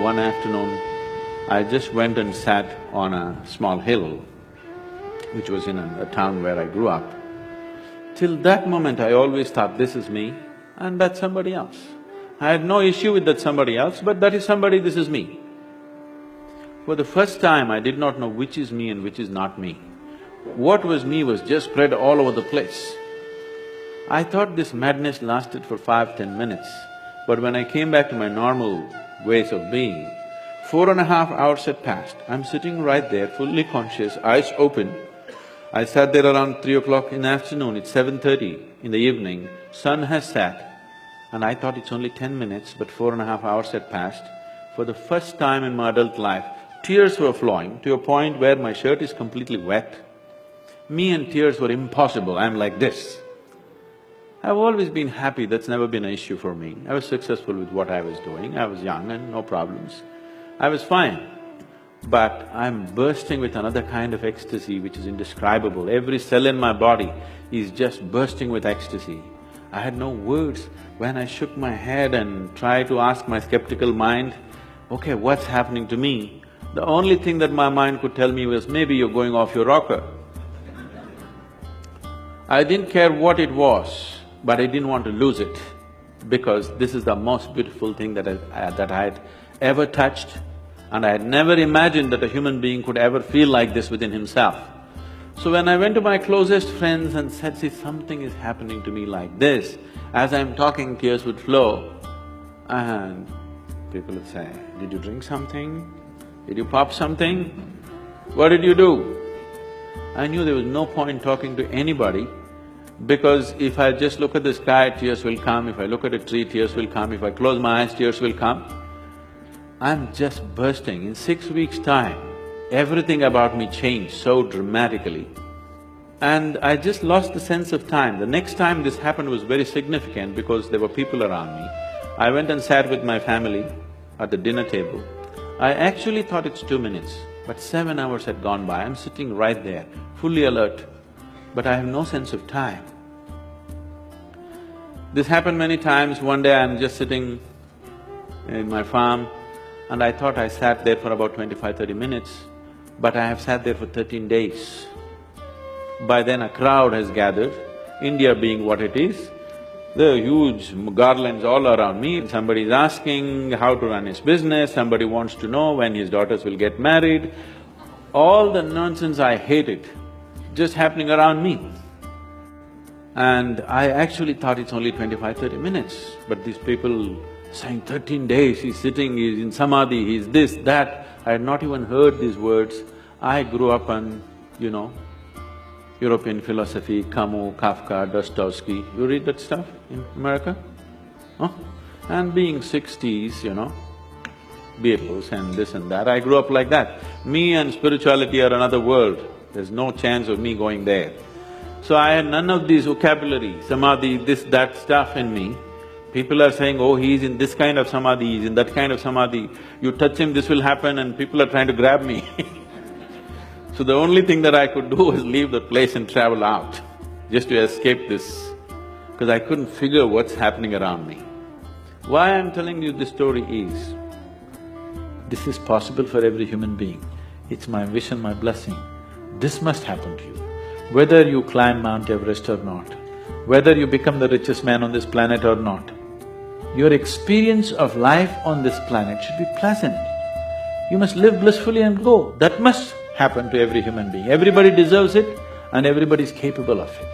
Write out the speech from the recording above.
one afternoon, I just went and sat on a small hill, which was in a town where I grew up. Till that moment, I always thought, this is me and that's somebody else. I had no issue with that somebody else, but that is somebody, this is me. For the first time, I did not know which is me and which is not me. What was me was just spread all over the place. I thought this madness lasted for 5–10 minutes, but when I came back to my normal ways of being, 4.5 hours had passed. I'm sitting right there, fully conscious, eyes open. I sat there around 3 o'clock in the afternoon, it's 7:30 in the evening, sun has set, and I thought it's only 10 minutes, but 4.5 hours had passed. For the first time in my adult life, tears were flowing to a point where my shirt is completely wet. Me and tears were impossible, I'm like this. I've always been happy, that's never been an issue for me. I was successful with what I was doing, I was young and no problems. I was fine. But I'm bursting with another kind of ecstasy which is indescribable. Every cell in my body is just bursting with ecstasy. I had no words. When I shook my head and tried to ask my skeptical mind, okay, what's happening to me? The only thing that my mind could tell me was, maybe you're going off your rocker. I didn't care what it was, but I didn't want to lose it, because this is the most beautiful thing that I had ever touched, and I had never imagined that a human being could ever feel like this within himself. So when I went to my closest friends and said, see, something is happening to me like this, as I'm talking, tears would flow, and people would say, did you drink something? Did you pop something? What did you do? I knew there was no point talking to anybody, because if I just look at the sky, tears will come, if I look at a tree, tears will come, if I close my eyes, tears will come. I'm just bursting. In 6 weeks' time, everything about me changed so dramatically. And I just lost the sense of time. The next time this happened was very significant because there were people around me. I went and sat with my family at the dinner table. I actually thought it's 2 minutes, but 7 hours had gone by. I'm sitting right there, fully alert, but I have no sense of time. This happened many times. One day I'm just sitting in my farm, and I thought I sat there for about 25–30 minutes, but I have sat there for 13 days. By then a crowd has gathered, India being what it is, there are huge garlands all around me. Somebody is asking how to run his business, somebody wants to know when his daughters will get married. All the nonsense I hated just happening around me. And I actually thought it's only 25–30 minutes, but these people saying 13 days, he's sitting, he's in samadhi, he's this, that. I had not even heard these words. I grew up on, European philosophy, Camus, Kafka, Dostoevsky. You read that stuff in America? Huh? And being 60s, Beatles and this and that, I grew up like that. Me and spirituality are another world, there's no chance of me going there. So I had none of these vocabulary, samadhi, this, that stuff in me. People are saying, oh, he's in this kind of samadhi, he's in that kind of samadhi, you touch him, this will happen, and people are trying to grab me. So the only thing that I could do was leave the place and travel out, just to escape this, because I couldn't figure what's happening around me. Why I'm telling you this story is, this is possible for every human being. It's my wish and my blessing. This must happen to you. Whether you climb Mount Everest or not, whether you become the richest man on this planet or not, your experience of life on this planet should be pleasant. You must live blissfully and go. That must happen to every human being. Everybody deserves it and everybody is capable of it.